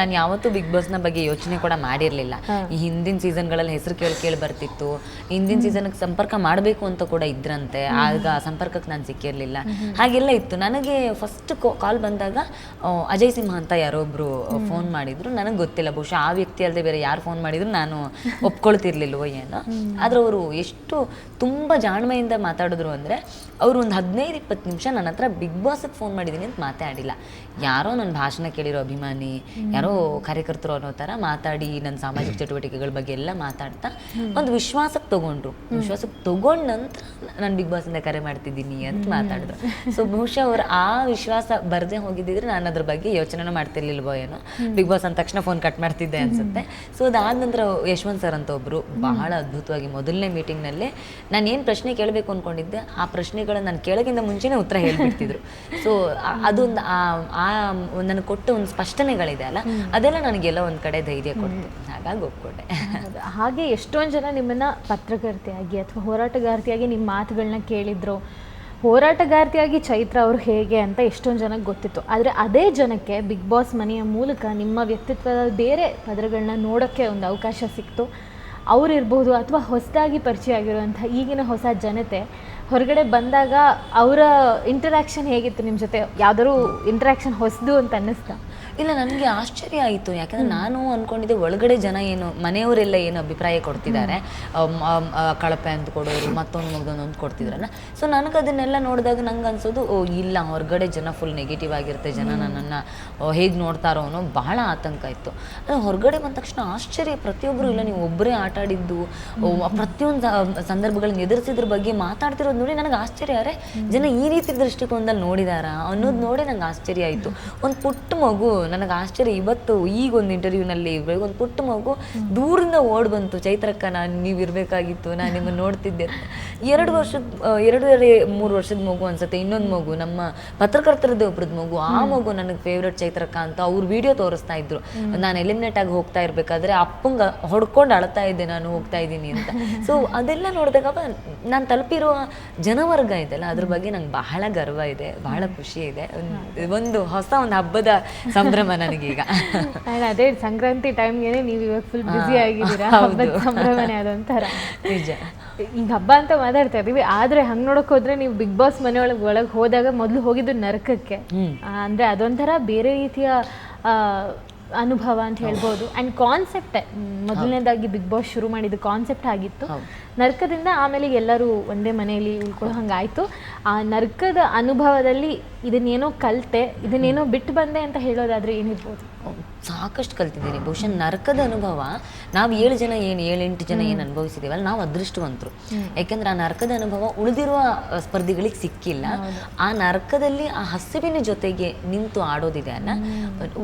ನಾನು ಯಾವತ್ತೂ ಬಿಗ್ ಬಾಸ್ನ ಬಗ್ಗೆ ಯೋಚನೆ ಕೂಡ ಮಾಡಿರಲಿಲ್ಲ. ಈ ಹಿಂದಿನ ಸೀಸನ್ಗಳಲ್ಲಿ ಹೆಸರು ಕೇಳಿ ಬರ್ತಿತ್ತು. ಹಿಂದಿನ ಸೀಸನ್ಗೆ ಸಂಪರ್ಕ ಮಾಡಬೇಕು ಅಂತ ಕೂಡ ಇದ್ರಂತೆ, ಆಗ ಸಂಪರ್ಕಕ್ಕೆ ನಾನು ಸಿಕ್ಕಿರಲಿಲ್ಲ. ಹಾಗೆಲ್ಲ ಇತ್ತು. ನನಗೆ ಫಸ್ಟ್ ಕಾಲ್ ಬಂದಾಗ ಅಜಯ್ ಸಿಂಹ ಅಂತ ಯಾರೊಬ್ರು ಫೋನ್ ಮಾಡಿದ್ರು. ನನಗೆ ಗೊತ್ತಿಲ್ಲ, ಬಹುಶಃ ಆ ವ್ಯಕ್ತಿ ಅಲ್ಲದೆ ಬೇರೆ ಯಾರು ಫೋನ್ ಮಾಡಿದ್ರು ನಾನು ಒಪ್ಕೊಳ್ತಿರ್ಲಿಲ್ವೋ ಏನೋ. ಆದ್ರೆ ಅವರು ಎಷ್ಟು ತುಂಬ ಜಾಣ್ಮೆಯಿಂದ ಮಾತಾಡಿದ್ರು ಅಂದರೆ, ಅವರು ಒಂದು 15-20 ನಿಮಿಷ ನನ್ನ ಹತ್ರ ಬಿಗ್ ಬಾಸ್ಗೆ ಫೋನ್ ಮಾಡಿದ್ದೀನಿ ಅಂತ ಮಾತಾಡಿಲ್ಲ. ಯಾರೋ ನನ್ನ ಭಾಷಣ ಕೇಳಿರೋ ಅಭಿಮಾನಿ, ಯಾರೋ ಕಾರ್ಯಕರ್ತರು ಅನ್ನೋ ಥರ ಮಾತಾಡಿ ನನ್ನ ಸಾಮಾಜಿಕ ಚಟುವಟಿಕೆಗಳ ಬಗ್ಗೆ ಎಲ್ಲ ಮಾತಾಡ್ತಾ ಒಂದು ವಿಶ್ವಾಸಕ್ಕೆ ತಗೊಂಡ ನಂತರ ನಾನು ಬಿಗ್ ಬಾಸಿಂದ ಕರೆ ಮಾಡ್ತಿದ್ದೀನಿ ಅಂತ ಮಾತಾಡಿದ್ರು. ಸೊ ಬಹುಶಃ ಅವ್ರು ಆ ವಿಶ್ವಾಸ ಬರದೆ ಹೋಗಿದ್ದಿದ್ರೆ ನಾನು ಅದ್ರ ಬಗ್ಗೆ ಯೋಚನೆ ಮಾಡ್ತಿರ್ಲಿಲ್ವೋ ಏನೋ. ಬಿಗ್ ಬಾಸ್ ಅಂದ ತಕ್ಷಣ ಫೋನ್ ಕಟ್ ಮಾಡ್ತಿದ್ದೆ ಅನ್ಸುತ್ತೆ. ಸೊ ಅದಾದ ನಂತರ ಯಶವಂತ್ ಸರ್ ಅಂತ ಒಬ್ಬರು ಬಹಳ ಅದ್ಭುತವಾಗಿ ಮೊದಲನೇ ಮೀಟಿಂಗ್ನಲ್ಲೇ ನಾನು ಏನು ಪ್ರಶ್ನೆ ಕೇಳಬೇಕು ಅಂದ್ಕೊಂಡಿದ್ದೆ ಆ ಪ್ರಶ್ನೆಗಳನ್ನ ನಾನು ಕೇಳೋಕ್ಕಿಂತ ಮುಂಚೆನೇ ಉತ್ತರ ಹೇಳ್ಬಿಡ್ತಿದ್ರು. ಸೊ ಅದೊಂದು ನನಗೆ ಕೊಟ್ಟ ಒಂದು ಸ್ಪಷ್ಟನೆಗಳಿದೆ ಅಲ್ಲ, ಅದೆಲ್ಲ ನನಗೆಲ್ಲ ಒಂದು ಕಡೆ ಧೈರ್ಯ ಕೊಡ್ತು. ಹಾಗಾಗಿ ಒಪ್ಕೊಂಡೆ. ಹಾಗೆ ಎಷ್ಟೊಂದು ಜನ ನಿಮ್ಮನ್ನ ಪತ್ರಕರ್ತೆಯಾಗಿ ಅಥವಾ ಹೋರಾಟಗಾರ್ತಿಯಾಗಿ ನಿಮ್ಮ ಮಾತುಗಳನ್ನ ಕೇಳಿದ್ರು. ಹೋರಾಟಗಾರ್ತಿಯಾಗಿ ಚೈತ್ರ ಅವರು ಹೇಗೆ ಅಂತ ಎಷ್ಟೊಂದು ಜನಕ್ಕೆ ಗೊತ್ತಿತ್ತು. ಆದರೆ ಅದೇ ಜನಕ್ಕೆ ಬಿಗ್ ಬಾಸ್ ಮನೆಯ ಮೂಲಕ ನಿಮ್ಮ ವ್ಯಕ್ತಿತ್ವದ ಬೇರೆ ಪದರಗಳನ್ನ ನೋಡೋಕ್ಕೆ ಒಂದು ಅವಕಾಶ ಸಿಕ್ತು. ಅವರಿರ್ಬೋದು ಅಥವಾ ಹೊಸದಾಗಿ ಪರಿಚಯ ಆಗಿರುವಂಥ ಈಗಿನ ಹೊಸ ಜನತೆ ಹೊರಗಡೆ ಬಂದಾಗ ಅವರ ಇಂಟರಾಕ್ಷನ್ ಹೇಗಿತ್ತು ನಿಮ್ಮ ಜೊತೆ? ಯಾವ್ದಾದ್ರು ಇಂಟರಾಕ್ಷನ್ ಹೊಸದು ಅಂತ ಅನ್ನಿಸ್ತಾ? ಇಲ್ಲ, ನನಗೆ ಆಶ್ಚರ್ಯ ಆಯಿತು. ಯಾಕಂದರೆ ನಾನು ಅಂದ್ಕೊಂಡಿದ್ದೆ ಒಳಗಡೆ ಜನ ಏನು ಮನೆಯವರೆಲ್ಲ ಏನು ಅಭಿಪ್ರಾಯ ಕೊಡ್ತಿದ್ದಾರೆ, ಕಳಪೆ ಅಂತ ಕೊಡೋರು, ಮತ್ತೊಂದು ಕೊಡ್ತಿದ್ರಲ್ಲ. ಸೊ ನನಗೆ ಅದನ್ನೆಲ್ಲ ನೋಡಿದಾಗ ನಂಗೆ ಅನ್ಸೋದು, ಇಲ್ಲ ಹೊರಗಡೆ ಜನ ಫುಲ್ ನೆಗೆಟಿವ್ ಆಗಿರುತ್ತೆ, ಜನ ನನ್ನನ್ನು ಹೇಗೆ ನೋಡ್ತಾರೋ ಅನ್ನೋ ಬಹಳ ಆತಂಕ ಇತ್ತು. ಅದು ಹೊರಗಡೆ ಬಂದ ತಕ್ಷಣ ಆಶ್ಚರ್ಯ, ಪ್ರತಿಯೊಬ್ಬರು ಇಲ್ಲ ನೀವು ಒಬ್ಬರೇ ಆಟಾಡಿದ್ದು, ಪ್ರತಿಯೊಂದು ಸಂದರ್ಭಗಳನ್ನ ಎದುರಿಸಿದ್ರ ಬಗ್ಗೆ ಮಾತಾಡ್ತಿರೋದು ನೋಡಿ ನನಗೆ ಆಶ್ಚರ್ಯ. ಅರೆ ಜನ ಈ ರೀತಿ ದೃಷ್ಟಿಕೋನದಲ್ಲಿ ನೋಡಿದಾರಾ ಅನ್ನೋದು ನೋಡಿ ನಂಗೆ ಆಶ್ಚರ್ಯ ಆಯಿತು. ಒಂದು ಪುಟ್ಟ ಮಗು, ನನಗೆ ಆಶ್ಚರ್ಯ ಇವತ್ತು ಈಗ ಒಂದು ಇಂಟರ್ವ್ಯೂನಲ್ಲಿ ಒಂದು ಪುಟ್ಟ ಮಗು ದೂರಿಂದ ಓಡ್ ಬಂತು, ಚೈತ್ರಕ್ಕ ನೀವು ಇರಬೇಕಾಗಿತ್ತು, ನಾನು ನಿಮ್ಮನ್ನು ನೋಡ್ತಿದ್ದೆ. 2-3 ವರ್ಷದ ಮಗು ಅನ್ಸುತ್ತೆ. ಇನ್ನೊಂದು ಮಗು ನಮ್ಮ ಪತ್ರಕರ್ತರದ್ದು ಒಬ್ರದ್ದು ಮಗು, ಆ ಮಗು ನನಗೆ ಫೇವ್ರೆಟ್ ಚೈತ್ರಕ್ಕ ಅಂತ ಅವ್ರು ವಿಡಿಯೋ ತೋರಿಸ್ತಾ ಇದ್ರು. ನಾನು ಎಲಿಮಿನೇಟ್ ಆಗಿ ಹೋಗ್ತಾ ಇರ್ಬೇಕಾದ್ರೆ ಅಪ್ಪಂಗೆ ಹೊಡ್ಕೊಂಡು ಅಳ್ತಾ ಇದ್ದೆ, ನಾನು ಹೋಗ್ತಾ ಇದ್ದೀನಿ ಅಂತ. ಸೊ ಅದೆಲ್ಲ ನೋಡಿದಾಗ ನಾನು ತಲುಪಿರುವ ಜನವರ್ಗ ಇದೆಲ್ಲ, ಅದ್ರ ಬಗ್ಗೆ ನಂಗೆ ಬಹಳ ಗರ್ವ ಇದೆ, ಬಹಳ ಖುಷಿ ಇದೆ. ಒಂದು ಹೊಸ ಒಂದು ಹಬ್ಬದ ಸಂಭ್ರಮ ನನಗೀಗ. ಅದೇ ಸಂಕ್ರಾಂತಿ ಟೈಮ್ಗೆ ನೀವು ಇವಾಗ ಫುಲ್ ಬ್ಯುಸಿ ಆಗಿದ್ದೀರಾ, ಹಬ್ಬದ ಸಂಭ್ರಮನೇ ಅದೊಂಥರ. ನಿಜ. ಈಗ ಹಬ್ಬ ಅಂತ ಮಾತಾಡ್ತಾ ಇದೀವಿ, ಆದ್ರೆ ಹಂಗ್ ನೋಡಕ್ ಹೋದ್ರೆ ನೀವು ಬಿಗ್ ಬಾಸ್ ಮನೆಯೊಳಗೆ ಹೋದಾಗ ಮೊದಲು ಹೋಗಿದ್ದು ನರಕಕ್ಕೆ. ಅಂದ್ರೆ ಅದೊಂಥರ ಬೇರೆ ರೀತಿಯ ಅನುಭವ ಅಂತ ಹೇಳ್ಬೋದು. ಆ್ಯಂಡ್ ಕಾನ್ಸೆಪ್ಟೇ ಮೊದಲನೇದಾಗಿ ಬಿಗ್ ಬಾಸ್ ಶುರು ಮಾಡಿದ್ದು ಕಾನ್ಸೆಪ್ಟ್ ಆಗಿತ್ತು. ನರ್ಕದಿಂದ ಆಮೇಲೆ ಎಲ್ಲರೂ ಒಂದೇ ಮನೆಯಲ್ಲಿ ಉಳ್ಕೊಳ್ಳೋ ಹಂಗಾಯಿತು. ಆ ನರ್ಕದ ಅನುಭವದಲ್ಲಿ ಇದನ್ನೇನೋ ಕಲಿತೆ, ಇದನ್ನೇನೋ ಬಿಟ್ಟು ಬಂದೆ ಅಂತ ಹೇಳೋದಾದರೆ ಏನಿರ್ಬೋದು? ಸಾಕಷ್ಟು ಕಲ್ತಿದ್ದೀನಿ. ಬಹುಶಃ ನರಕದ ಅನುಭವ ನಾವು 7-8 ಜನ ಏನು ಅನುಭವಿಸಿದ್ದೀವಲ್ಲ, ನಾವು ಅದೃಷ್ಟವಂತರು. ಯಾಕೆಂದ್ರೆ ಆ ನರಕದ ಅನುಭವ ಉಳಿದಿರುವ ಸ್ಪರ್ಧಿಗಳಿಗೆ ಸಿಕ್ಕಿಲ್ಲ. ಆ ನರಕದಲ್ಲಿ ಆ ಹಸಿವಿನ ಜೊತೆಗೆ ನಿಂತು ಆಡೋದಿದೆ ಅಲ್ಲ,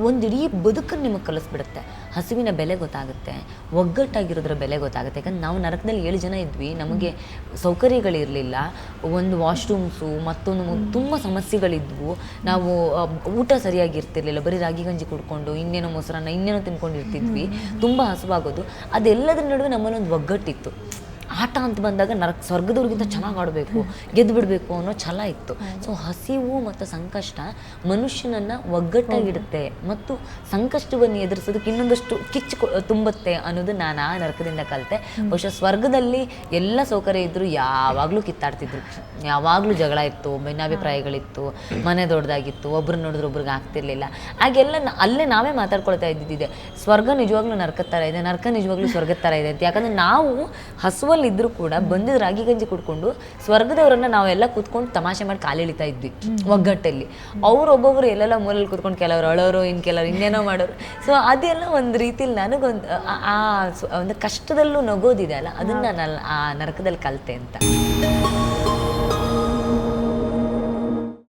ಒಂದಿಡೀ ಬದುಕನ್ನು ನಿಮಗೆ ಕಲಿಸ್ಬಿಡುತ್ತೆ. ಹಸಿವಿನ ಬೆಲೆ ಗೊತ್ತಾಗುತ್ತೆ, ಒಗ್ಗಟ್ಟಾಗಿರೋದ್ರ ಬೆಲೆ ಗೊತ್ತಾಗುತ್ತೆ. ಯಾಕಂದ್ರೆ ನಾವು ನರಕದಲ್ಲಿ 7 ಜನ ಇದ್ವಿ, ನಮಗೆ ಸೌಕರ್ಯಗಳಿರಲಿಲ್ಲ, ಒಂದು ವಾಶ್ರೂಮ್ಸು ಮತ್ತೊಂದು ತುಂಬ ಸಮಸ್ಯೆಗಳಿದ್ವು. ನಾವು ಊಟ ಸರಿಯಾಗಿರ್ತಿರ್ಲಿಲ್ಲ, ಬರೀ ರಾಗಿ ಗಂಜಿ ಕುಡ್ಕೊಂಡು ಇನ್ನೇನೋ ಮೊಸರನ್ನ ಇನ್ನೇನೋ ತಿನ್ಕೊಂಡಿರ್ತಿದ್ವಿ, ತುಂಬ ಹಸುವಾಗೋದು. ಅದೆಲ್ಲದ್ರ ನಡುವೆ ನಮ್ಮಲ್ಲೊಂದು ಒಗ್ಗಟ್ಟಿತ್ತು. ಆಟ ಅಂತ ಬಂದಾಗ ಸ್ವರ್ಗದವ್ರಿಗಿಂತ ಚೆನ್ನಾಗಿ ಆಡಬೇಕು, ಗೆದ್ದು ಬಿಡಬೇಕು ಅನ್ನೋ ಛಲ ಇತ್ತು. ಸೊ ಹಸಿವು ಮತ್ತು ಸಂಕಷ್ಟ ಮನುಷ್ಯನನ್ನು ಒಗ್ಗಟ್ಟಾಗಿಡುತ್ತೆ ಮತ್ತು ಸಂಕಷ್ಟವನ್ನು ಎದುರಿಸೋದಕ್ಕೆ ಇನ್ನೊಂದಷ್ಟು ತುಂಬುತ್ತೆ ಅನ್ನೋದು ನಾನು ಆ ನರಕದಿಂದ ಕಲಿತೆ. ಬಹುಶಃ ಸ್ವರ್ಗದಲ್ಲಿ ಎಲ್ಲ ಸೌಕರ್ಯ ಇದ್ದರೂ ಯಾವಾಗಲೂ ಕಿತ್ತಾಡ್ತಿದ್ರು, ಯಾವಾಗಲೂ ಜಗಳ ಇತ್ತು, ಭಿನ್ನಾಭಿಪ್ರಾಯಗಳಿತ್ತು, ಮನೆ ದೊಡ್ಡದಾಗಿತ್ತು, ಒಬ್ರು ನೋಡಿದ್ರೆ ಒಬ್ರಿಗೆ ಆಗ್ತಿರ್ಲಿಲ್ಲ. ಹಾಗೆಲ್ಲ ಅಲ್ಲೇ ನಾವೇ ಮಾತಾಡ್ಕೊಳ್ತಾ ಇದ್ದಿದ್ದೆ, ಸ್ವರ್ಗ ನಿಜವಾಗ್ಲೂ ನರಕದ ಥರ ಇದೆ, ನರಕ ನಿಜವಾಗ್ಲೂ ಸ್ವರ್ಗದ ಥರ ಇದೆ ಅಂತ. ಯಾಕಂದರೆ ನಾವು ಹಸುವಲ್ಲಿ ಇದ್ರೂ ಕೂಡ ಬಂದಿದ್ದು ರಾಗಿ ಗಂಜಿ ಕುಡ್ಕೊಂಡು ಸ್ವರ್ಗದವರನ್ನ ನಾವೆಲ್ಲ ಕೂತ್ಕೊಂಡು ತಮಾಷೆ ಮಾಡಿ ಕಾಲೆಳಿತಾ ಇದ್ವಿ ಒಗ್ಗಟ್ಟಲ್ಲಿ. ಒಬ್ಬೊಬ್ರು ಎಲ್ಲೆಲ್ಲ ಮೂಲೆಯಲ್ಲಿ ಕೂತ್ಕೊಂಡು ಕೆಲವರು ಅಳೋರು, ಕೆಲವರು ಇನ್ನೇನೋ ಮಾಡೋರು. ಸೊ ಅದೆಲ್ಲ ಒಂದು ರೀತಿಲಿ ನನಗೊಂದು ಆ ಒಂದು ಕಷ್ಟದಲ್ಲೂ ನಗೋದಿದೆ ಅಲ್ಲ, ಅದನ್ನ ನಾನು ಆ ನರಕದಲ್ಲಿ ಕಲಿತೆ ಅಂತ.